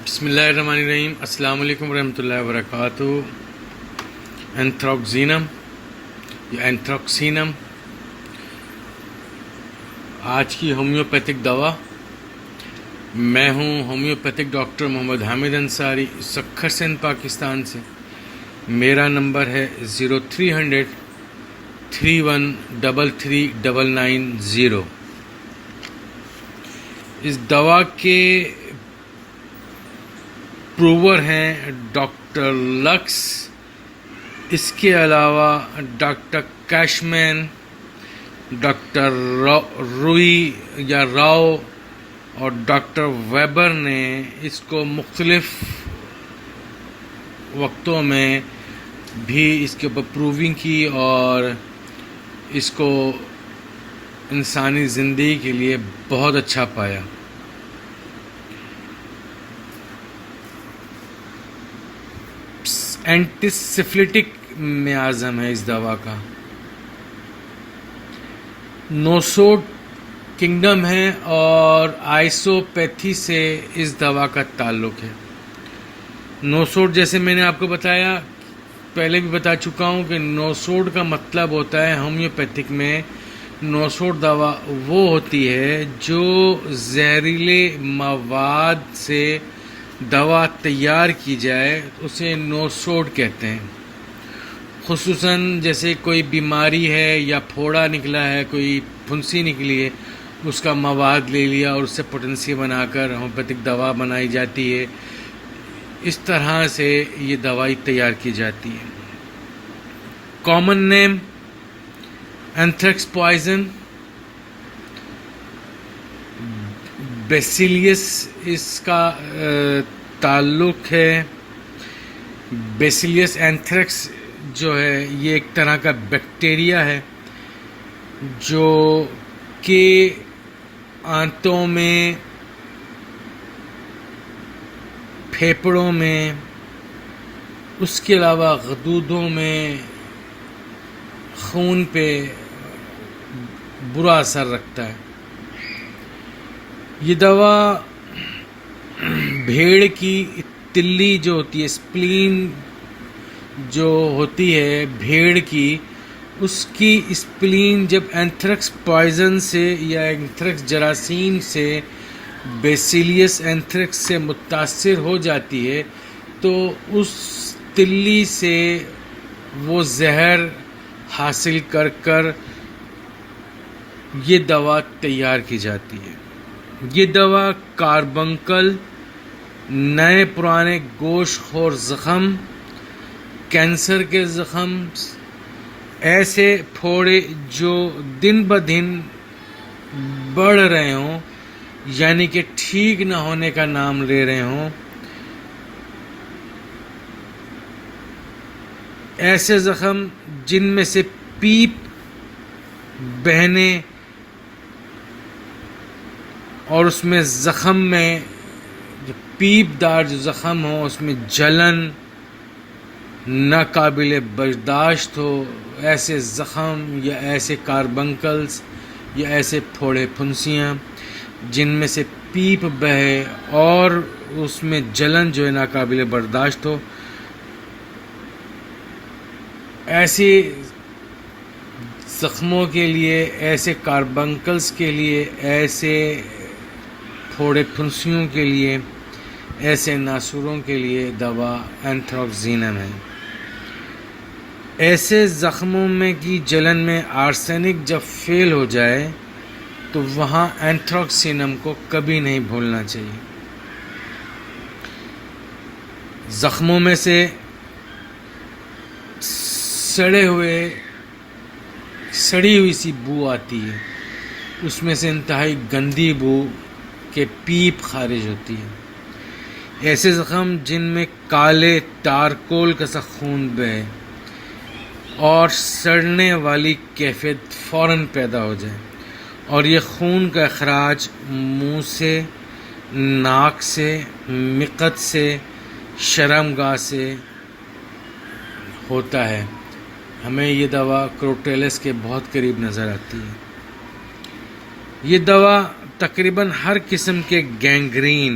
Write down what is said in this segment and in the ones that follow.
بسم اللہ الرحمن الرحیم۔ السلام علیکم ورحمۃ اللہ وبرکاتہ۔ اینتھراکزینم یا اینتھراکسینم آج کی ہومیوپیتھک دوا۔ میں ہوں ہومیوپیتھک ڈاکٹر محمد حامد انصاری، سکھر سندھ، پاکستان سے۔ میرا نمبر ہے 0300 31339990۔ اس دوا کے پروور ہیں ڈاکٹر لکس، اس کے علاوہ ڈاکٹر کیشمین، ڈاکٹر روئی یا راؤ اور ڈاکٹر ویبر نے اس کو مختلف وقتوں میں بھی اس کے اوپر پروونگ کی اور اس کو انسانی زندگی کے لیے بہت اچھا پایا۔ اینٹی سفلٹک میازم ہے اس دوا کا۔ نوسوڈ کنگڈم ہے اور آئسوپیتھی سے اس دوا کا تعلق ہے۔ نوسوڈ جیسے میں نے آپ کو بتایا، پہلے بھی بتا چکا ہوں کہ نوسوڈ کا مطلب ہوتا ہے ہومیوپیتھک میں، نوسوڈ دوا وہ ہوتی ہے جو زہریلے مواد سے دوا تیار کی جائے، اسے نوسوڈ کہتے ہیں۔ خصوصاً جیسے کوئی بیماری ہے یا پھوڑا نکلا ہے، کوئی پھنسی نکلی ہے، اس کا مواد لے لیا اور اس سے پوٹنسی بنا کر ہومیوپیتھک دوا بنائی جاتی ہے۔ اس طرح سے یہ دوائی تیار کی جاتی ہے۔ کامن نیم اینتھریکس پوائزن، بیسیلیس اس کا تعلق ہے۔ بیسیلیس اینتھریکس جو ہے یہ ایک طرح کا بیکٹیریا ہے جو کہ آنتوں میں، پھیپھڑوں میں، اس کے علاوہ غدودوں میں، خون پہ برا اثر رکھتا ہے۔ یہ دوا بھیڑ کی تلی جو ہوتی ہے، اسپلین جو ہوتی ہے بھیڑ کی، اس کی اسپلین جب اینتھریکس پوائزن سے یا اینتھریکس جراثیم سے، بیسیلیس اینتھریکس سے متاثر ہو جاتی ہے تو اس تلی سے وہ زہر حاصل کر کر یہ دوا تیار کی جاتی ہے۔ یہ دوا کاربنکل، نئے پرانے گوشت خور زخم، کینسر کے زخم، ایسے پھوڑے جو دن بدن بڑھ رہے ہوں یعنی کہ ٹھیک نہ ہونے کا نام لے رہے ہوں، ایسے زخم جن میں سے پیپ بہنے اور اس میں زخم میں جو پیپ دار جو زخم ہو اس میں جلن ناقابل برداشت ہو، ایسے زخم یا ایسے کاربنکلز یا ایسے پھوڑے پھنسیاں جن میں سے پیپ بہے اور اس میں جلن جو ہے ناقابل برداشت ہو، ایسے زخموں کے لیے، ایسے کاربنکلز کے لیے، ایسے پھوڑے پھنسیوں کے لیے، ایسے ناسوروں کے لیے دوا اینتھراکزینم ہے۔ ایسے زخموں میں کی جلن میں آرسینک جب فیل ہو جائے تو وہاں اینتھراکسینم کو کبھی نہیں بھولنا چاہیے۔ زخموں میں سے سڑی ہوئی سی بو آتی ہے، اس میں سے انتہائی گندی بو کے پیپ خارج ہوتی ہے۔ ایسے زخم جن میں کالے ٹارکول کا سا خون بہے اور سڑنے والی کیفیت فوراً پیدا ہو جائے اور یہ خون کا اخراج منہ سے، ناک سے، مقعد سے، شرمگاہ سے ہوتا ہے۔ ہمیں یہ دوا کروٹیلس کے بہت قریب نظر آتی ہے۔ یہ دوا تقریباً ہر قسم کے گینگرین،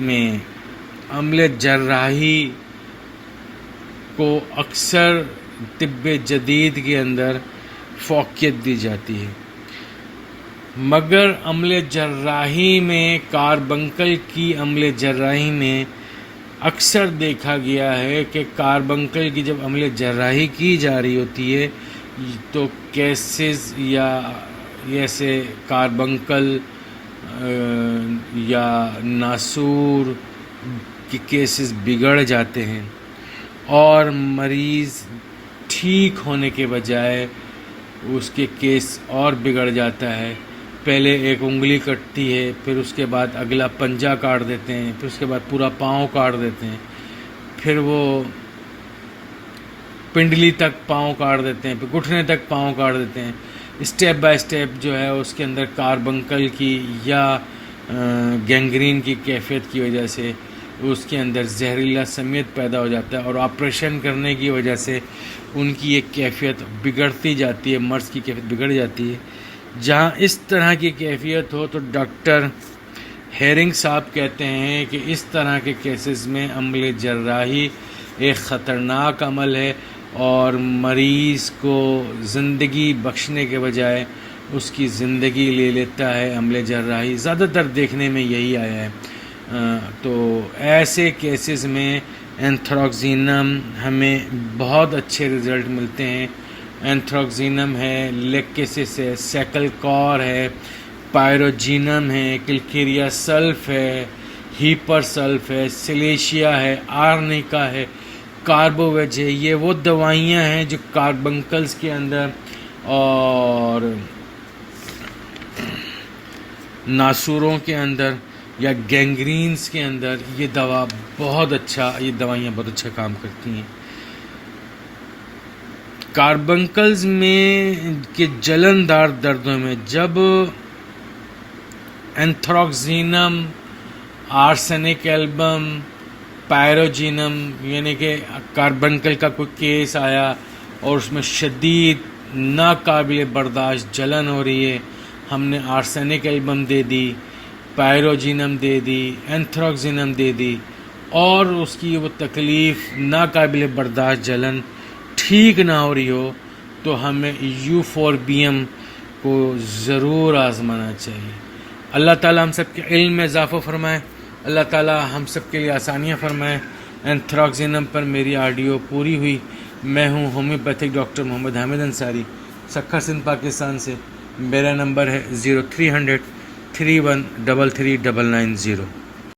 میں عمل جراحی کو اکثر طب جدید کے اندر فوقیت دی جاتی ہے، مگر عمل جراحی میں کاربنکل کی عمل جراحی میں اکثر دیکھا گیا ہے کہ کاربنکل کی جب عمل جراحی کی جا رہی ہوتی ہے تو کیسز یا ایسے کاربنکل یا ناسور کے کیسز بگڑ جاتے ہیں اور مریض ٹھیک ہونے کے بجائے اس کے کیس اور بگڑ جاتا ہے۔ پہلے ایک انگلی کٹتی ہے، پھر اس کے بعد اگلا پنجہ کاٹ دیتے ہیں، پھر اس کے بعد پورا پاؤں کاٹ دیتے ہیں، پھر وہ پنڈلی تک پاؤں کاٹ دیتے ہیں، پھر گھٹنے تک پاؤں کاٹ دیتے ہیں۔ اسٹیپ بائی اسٹیپ جو ہے اس کے اندر کاربنکل کی یا گینگرین کی کیفیت کی وجہ سے اس کے اندر زہریلا سمیت پیدا ہو جاتا ہے اور آپریشن کرنے کی وجہ سے ان کی ایک کیفیت بگڑتی جاتی ہے، مرض کی کیفیت بگڑ جاتی ہے۔ جہاں اس طرح کی کیفیت ہو تو ڈاکٹر ہیرنگ صاحب کہتے ہیں کہ اس طرح کے کیسز میں عمل جراحی ایک خطرناک عمل ہے اور مریض کو زندگی بخشنے کے بجائے اس کی زندگی لے لیتا ہے عمل جراحی۔ زیادہ تر دیکھنے میں یہی آیا ہے۔ تو ایسے کیسز میں اینتھراکسینم ہمیں بہت اچھے رزلٹ ملتے ہیں۔ اینتھراکسینم ہے، لیکیسس ہے، سیکل کور ہے، پائروجینم ہے، کلکیریا سلف ہے، ہیپر سلف ہے، سلیشیا ہے، آرنیکا ہے، کاربوویج ہے۔ یہ وہ دوائیاں ہیں جو کاربنکلز کے اندر اور ناسوروں کے اندر یا گینگرینز کے اندر یہ دوائیاں بہت اچھا کام کرتی ہیں۔ کاربنکلز میں کے جلندار دردوں میں جب اینتھراکسینم، آرسینک ایلبم، پائروجینم یعنی کہ کاربنکل کا کوئی کیس آیا اور اس میں شدید ناقابل برداشت جلن ہو رہی ہے، ہم نے آرسینک ایلبم دے دی، پائروجینم دے دی، اینتھراکسینم دے دی اور اس کی وہ تکلیف ناقابل برداشت جلن ٹھیک نہ ہو رہی ہو تو ہمیں یوفوربیم کو ضرور آزمانا چاہیے۔ اللہ تعالیٰ ہم سب کے علم میں اضافہ فرمائے، اللہ تعالیٰ ہم سب کے لیے آسانیاں فرمائے۔ اینتھراکسینم پر میری آڈیو پوری ہوئی۔ میں ہوں ہومیوپیتھک ڈاکٹر محمد حامد انصاری، سکھر سندھ پاکستان سے۔ میرا نمبر ہے 0300 3133 990۔